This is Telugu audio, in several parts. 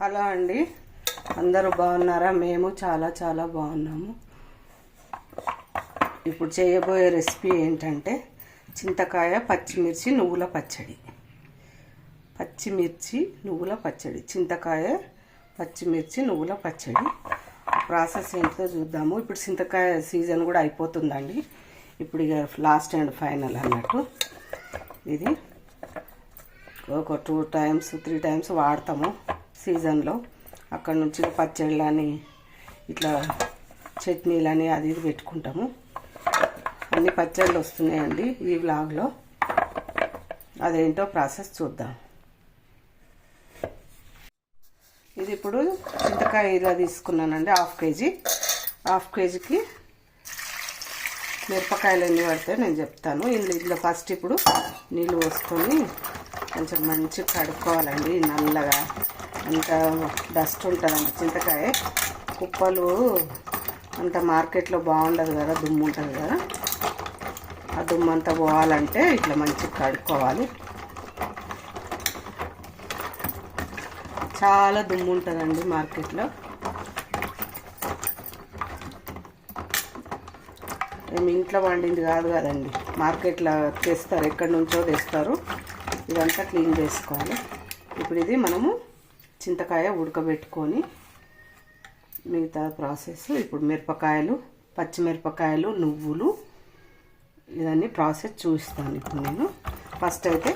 హలో అండి, అందరూ బాగున్నారా? మేము చాలా చాలా బాగున్నాము. ఇప్పుడు చేయబోయే రెసిపీ ఏంటంటే చింతకాయ పచ్చిమిర్చి నువ్వుల పచ్చడి. చింతకాయ పచ్చిమిర్చి నువ్వుల పచ్చడి ప్రాసెస్ ఏంటో చూద్దాము. ఇప్పుడు చింతకాయ సీజన్ కూడా అయిపోతుందండి. ఇప్పుడు ఇక లాస్ట్ అండ్ ఫైనల్ అన్నట్టు. ఇది ఒక 2-3 టైమ్స్ వాడతాము సీజన్లో. అక్కడ నుంచి పచ్చళ్ళని ఇట్లా చట్నీలని అది ఇది పెట్టుకుంటాము. అన్ని పచ్చళ్ళు వస్తున్నాయండి ఈ వ్లాగ్లో. అదేంటో ప్రాసెస్ చూద్దాం. ఇది ఇప్పుడు చింతకాయ ఇలా తీసుకున్నానండి, హాఫ్ కేజీకి మిరపకాయలు ఎన్ని పడితే నేను చెప్తాను. ఇందులో ఫస్ట్ ఇప్పుడు నీళ్ళు పోసుకొని కొంచెం మంచిగా కడుక్కోవాలండి. నల్లగా అంత డస్ట్ ఉంటుందండి చింతకాయ, కుప్పలు అంత మార్కెట్లో బాగుండదు కదా, దుమ్ము ఉంటుంది కదా. ఆ దుమ్ము అంతా పోవాలంటే ఇట్లా మంచిగా కడుక్కోవాలి. చాలా దుమ్ము ఉంటుందండి మార్కెట్లో. మేము ఇంట్లో వండింది కాదు కదండి, మార్కెట్లో తెస్తారు, ఎక్కడి నుంచో తెస్తారు. ఇదంతా క్లీన్ చేసుకోవాలి. ఇప్పుడు ఇది మనము చింతకాయ ఉడకబెట్టుకొని మిగతా ప్రాసెస్. ఇప్పుడు మిరపకాయలు, పచ్చిమిరపకాయలు, నువ్వులు, ఇవన్నీ ప్రాసెస్ చూపిస్తాను ఇప్పుడు నేను. ఫస్ట్ అయితే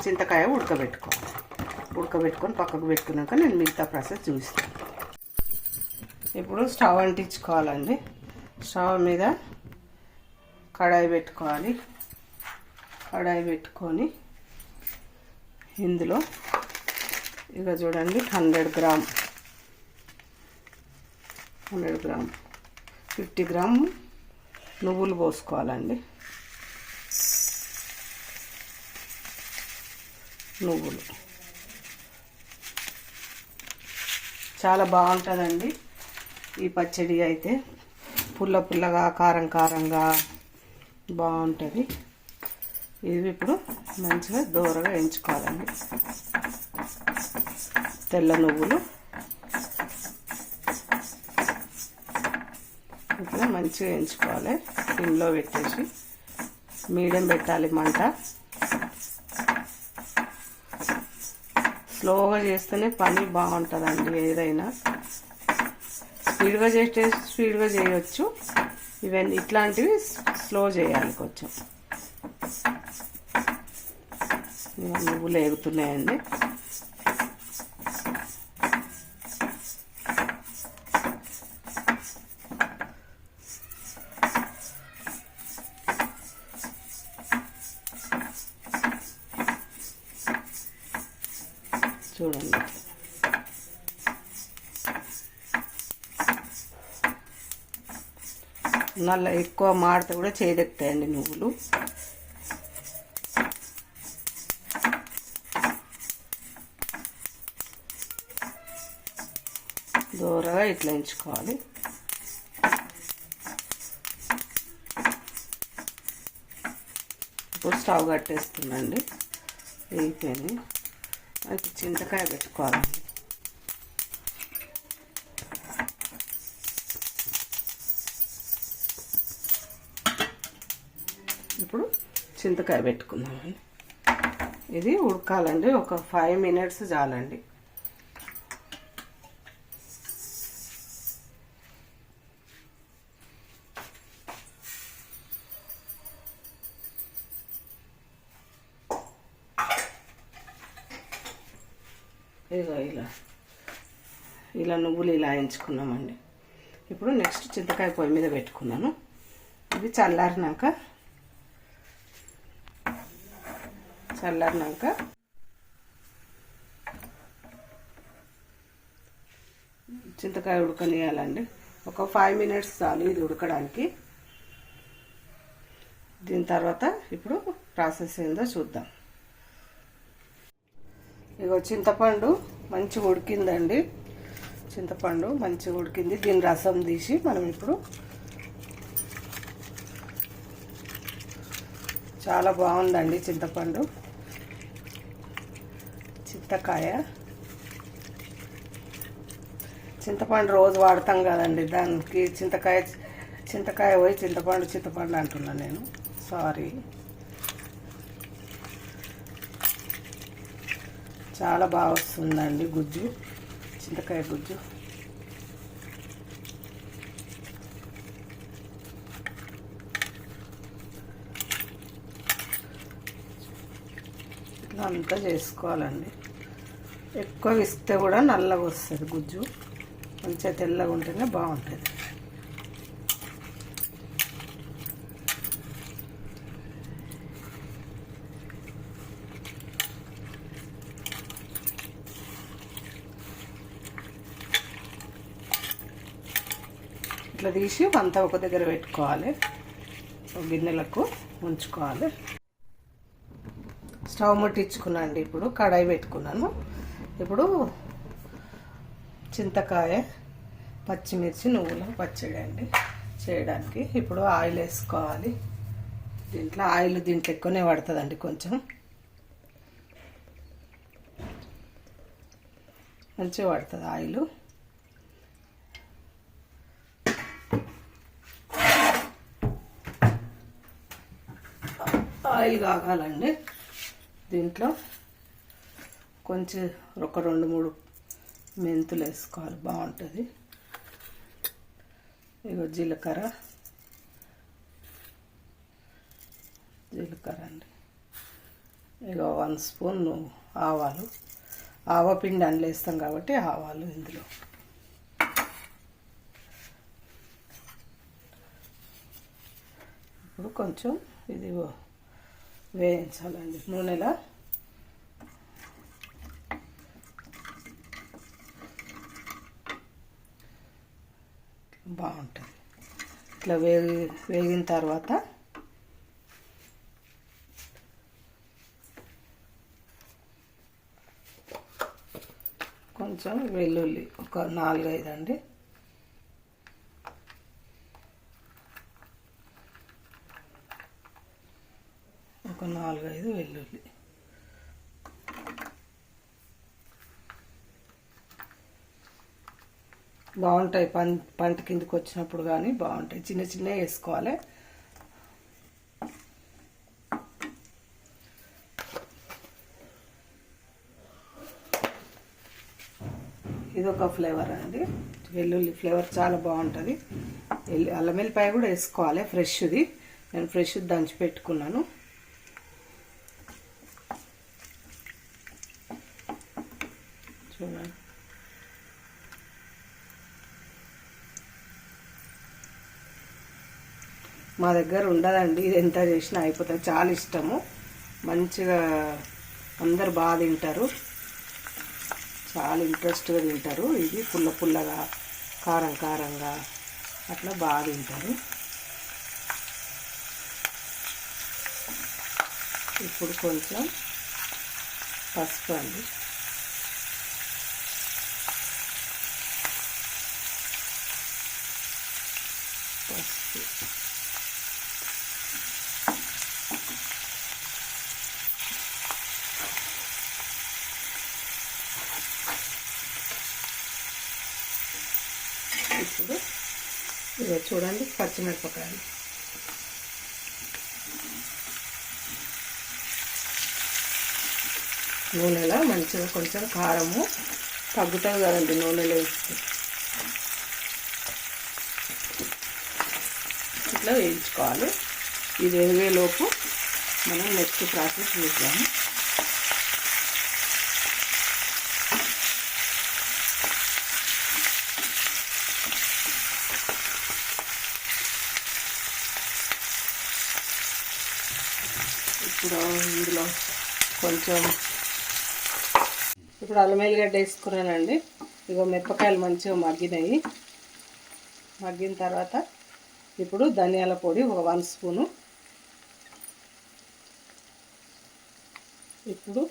చింతకాయ ఉడకబెట్టుకొని పక్కకు పెట్టుకున్నాక నేను మిగతా ప్రాసెస్ చూపిస్తాను. ఇప్పుడు స్టవ్ అంటించుకోవాలండి. స్టవ్ మీద కడాయి పెట్టుకొని ఇందులో ఇక చూడండి 100 గ్రామ్ 50 గ్రామ్ నువ్వులు పోసుకోవాలండి. నువ్వులు చాలా బాగుంటుందండి ఈ పచ్చడి అయితే. పుల్లగా కారంగా బాగుంటుంది. ఇవి ఇప్పుడు మంచిగా దూరగా వేయించుకోవాలండి. తెల్ల నువ్వులు ఇట్లా మంచిగా వేయించుకోవాలి. సిమ్లో పెట్టేసి మీడియం పెట్టాలి మంట. స్లోగా చేస్తేనే పని బాగుంటుందండి. ఏదైనా స్పీడ్గా చేయవచ్చు. ఇవన్నీ ఇట్లాంటివి స్లో చేయాలి కొంచెం. నువ్వులు వేగుతున్నాయండి. చూడండి, నల్ల ఎక్కువ మాడితే కూడా చేదెక్కుతాయండి నువ్వులు. దూరగా ఇట్లా ఎంచుకోవాలి. ఇప్పుడు స్టవ్ కట్టేస్తుందండి. వేగిపోయింది. అది చింతకాయ పెట్టుకోవాలండి. ఇప్పుడు చింతకాయ పెట్టుకుందామండి. ఇది ఉడకాలండి. ఒక 5 మినిట్స్ చాలండి. ఇలా నువ్వులు ఇలా వేయించుకున్నామండి. ఇప్పుడు నెక్స్ట్ చింతకాయ పొయ్యి మీద పెట్టుకున్నాను. ఇది చల్లారినాక చింతకాయ ఉడకనియాలండి. ఒక 5 మినిట్స్ చాలు ఇది ఉడకడానికి. దీని తర్వాత ఇప్పుడు ప్రాసెస్ ఏందో చూద్దాం. ఇగో చింతపండు మంచిగా ఉడికిందండి. దీని రసం తీసి మనం ఇప్పుడు చాలా బాగుందండి చింతపండు. చింతకాయ చింతపండు రోజు వాడతాం కదండి, దానికి చింతకాయ పోయి చింతపండు అంటున్నాను నేను, సారీ. చాలా బాగా వస్తుందండి గుజ్జు, చింతకాయ గుజ్జు. ఇట్లా అంతా చేసుకోవాలండి. ఎక్కువ ఇస్తే కూడా నల్లగా వస్తుంది గుజ్జు, మంచిగా తెల్లగా ఉంటేనే బాగుంటుంది. ఇట్లా తీసి అంతా ఒక దగ్గర పెట్టుకోవాలి, గిన్నెలకు ఉంచుకోవాలి. స్టవ్ ముట్టించుకున్నాను అండి. ఇప్పుడు కడాయి పెట్టుకున్నాను. ఇప్పుడు చింతకాయ, పచ్చిమిర్చి, నువ్వుల పచ్చడి అండి చేయడానికి. ఇప్పుడు ఆయిల్ వేసుకోవాలి. దీంట్లో ఎక్కువనే పడుతుందండి, కొంచెం మంచిగా పడుతుంది ఆయిల్. ఆయిల్ కాగాలండి. దీంట్లో కొంచెం ఒక 2-3 మెంతులు వేసుకోవాలి, బాగుంటుంది. ఇగో జీలకర్ర అండి. ఇగో 1 స్పూన్ ఆవాలు, ఆవపిండి అందులో వేస్తాం కాబట్టి ఆవాలు ఇందులో. ఇప్పుడు కొంచెం ఇది వేయించాలండి నూనెలా. బాగుంటుంది. ఇట్లా వేగిన తర్వాత కొంచెం వెల్లుల్లి ఒక 4-5 అండి. ఒక 4-5 వెల్లుల్లి. బాగుంటాయి, పంట కిందకి వచ్చినప్పుడు కానీ బాగుంటాయి. చిన్న చిన్నవి వేసుకోవాలి. ఇదొక ఫ్లేవర్ అండి, వెల్లుల్లి ఫ్లేవర్ చాలా బాగుంటుంది. అల్లం వెల్లిపాయ కూడా వేసుకోవాలి, ఫ్రెష్ది. నేను ఫ్రెష్ దంచి పెట్టుకున్నాను. చూడండి, మా దగ్గర ఉండదండి, ఇది ఎంత చేసినా అయిపోతుంది. చాలా ఇష్టము, మంచిగా అందరు బాగా తింటారు, చాలా ఇంట్రెస్ట్గా తింటారు. ఇది పుల్లగా, కారంగా అట్లా బాగా తింటారు. ఇప్పుడు కొంచెం పసుపు అండి. ఇప్పుడు ఇక చూడండి, పచ్చిమిరపకాయలు నూనెలో మంచిగా, కొంచెం కారము తగ్గుతుంది కదండి నూనెలో వేస్తే. ఇట్లా వేయించుకోవాలి. ఇది వేగేలోపు మనం నెక్స్ట్ ప్రాసెస్ చూద్దాము. ఇప్పుడు ఇందులో కొంచెం అల్లం ఎల్లిగడ్డ వేసుకున్నానండి. ఇగో మిరపకాయలు మంచిగా మగ్గినాయి. మగ్గిన తర్వాత ఇప్పుడు ధనియాల పొడి ఒక 1 స్పూను. ఇప్పుడు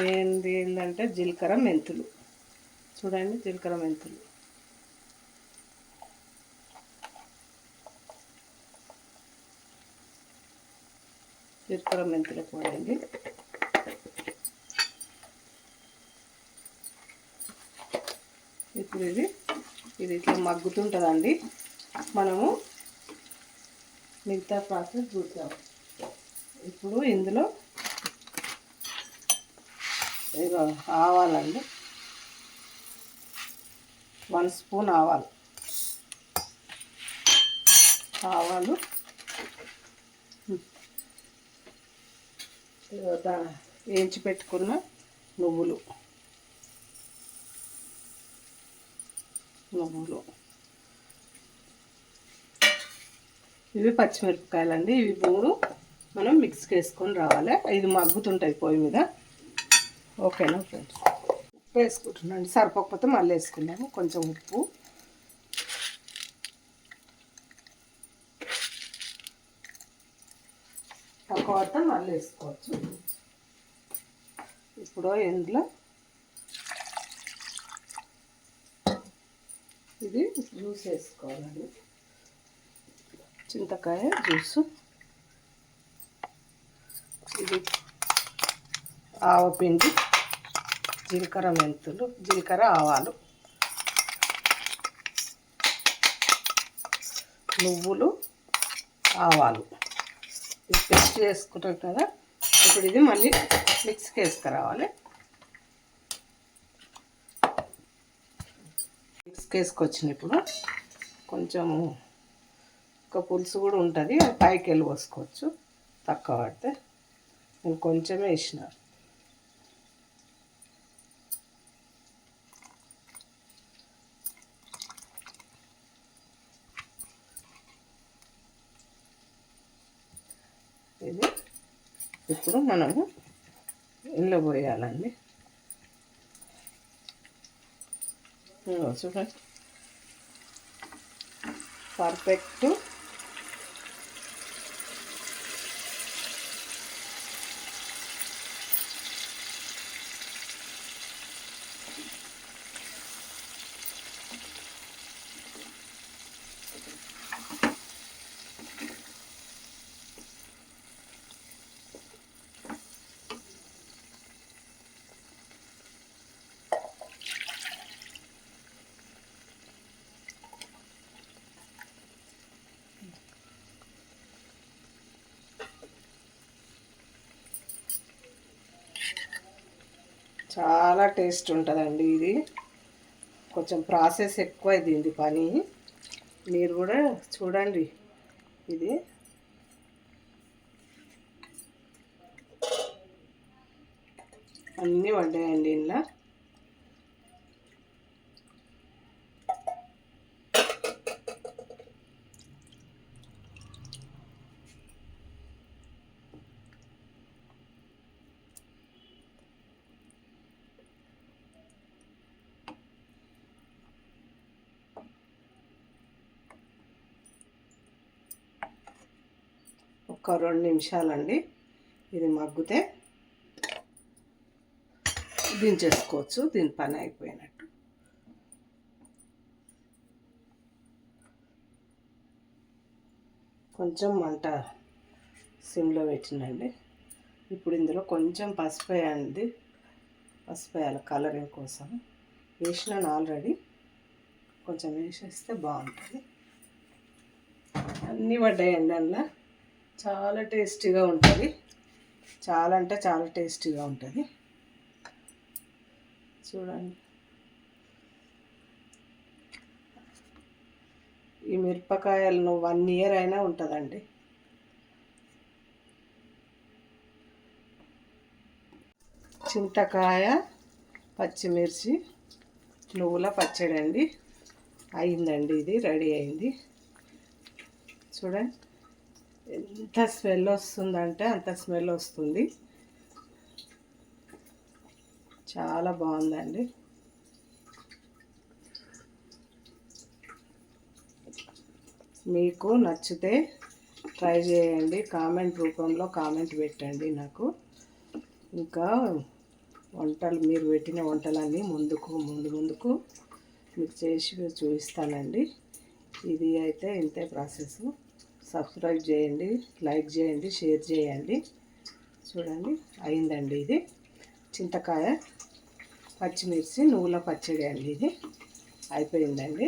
మెయిన్ది ఏంటంటే జీలకర్ర మెంతులు. చూడండి, జీలకర్ర మెంతులు. జీలకర్ర మెంతుల పొడి అండి. ఇప్పుడు ఇది ఇట్లా మగ్గుతుంటుందండి. మనము మిగతా ప్రాసెస్ చూద్దాం. ఇప్పుడు ఇందులో ఇక ఆవాలండి, 1 స్పూన్ ఆవాలు వేయించి పెట్టుకున్న నువ్వులు ఇవి పచ్చిమిరపకాయలండి. ఇవి 3 మనం మిక్స్కి వేసుకొని రావాలి. ఇది మగ్గుతుంటాయి పొయ్యి మీద. ఓకేనా ఫ్రెండ్స్? ఉప్పు వేసుకుంటున్నాండి, సరిపోకపోతే మళ్ళీ వేసుకున్నాము. కొంచెం ఉప్పు, తక్కువ పడితే మళ్ళీ వేసుకోవచ్చు. ఇప్పుడు ఇందులో ఇది జ్యూస్ వేసుకోవాలండి, చింతకాయ జ్యూసు. ఇది ఆవపిండి, జీలకర్ర మెంతులు, జీలకర్ర ఆవాలు, నువ్వులు, ఆవాలు ఇది పేస్ట్ చేసుకుంటాం కదా. ఇప్పుడు ఇది మళ్ళీ మిక్స్కి వేసుకురావాలి. మిక్స్కి వేసుకొచ్చిన ఇప్పుడు కొంచెము ఒక పులుసు కూడా ఉంటుంది, అది పైకి వెళ్ళి పోసుకోవచ్చు తక్కువ పడితే. నేను కొంచెమే వేసిన. ఇది ఇప్పుడు మనము ఇందులో పోయాలండి. చూడండి, పర్ఫెక్ట్ చాలా టేస్ట్ ఉంటుందండి. ఇది కొంచెం ప్రాసెస్ ఎక్కువ దీనిది పని. మీరు కూడా చూడండి. ఇది అన్నీ పడ్డాయండి ఇందులో. ఒక 2 నిమిషాలండి ఇది మగ్గితే దించేసుకోవచ్చు. దీని పని అయిపోయినట్టు. కొంచెం మంట సిమ్లో పెట్టినండి. ఇప్పుడు ఇందులో కొంచెం పసుపు వేయండి. పసుపు వేయాలి కలరింగ్ కోసం. వేసినాను ఆల్రెడీ, కొంచెం వేసేస్తే బాగుంటుంది. అన్నీ పడ్డాయండి అందులో. చాలా టేస్టీగా ఉంటుంది. చాలా అంటే చాలా టేస్టీగా ఉంటుంది. చూడండి, ఈ మిరపకాయలను 1 ఇయర్ అయినా ఉంటుందండి. చింతకాయ, పచ్చిమిర్చి, నువ్వుల పచ్చడి అండి. అయిందండి, ఇది రెడీ అయింది. చూడండి ఎంత స్మెల్ వస్తుందంటే అంత స్మెల్ వస్తుంది. చాలా బాగుందండి. మీకు నచ్చితే ట్రై చేయండి. కామెంట్ రూపంలో కామెంట్ పెట్టండి నాకు. ఇంకా వంటలు, మీరు పెట్టిన వంటలన్నీ ముందుకు మీకు చేసి చూపిస్తానండి. ఇది అయితే ఇంతే ప్రాసెస్. సబ్స్క్రైబ్ చేయండి, లైక్ చేయండి, షేర్ చేయండి. చూడండి అయిందండి. ఇది చింతకాయ పచ్చిమిర్చి నువ్వుల పచ్చడి అండి. ఇది అయిపోయిందండి.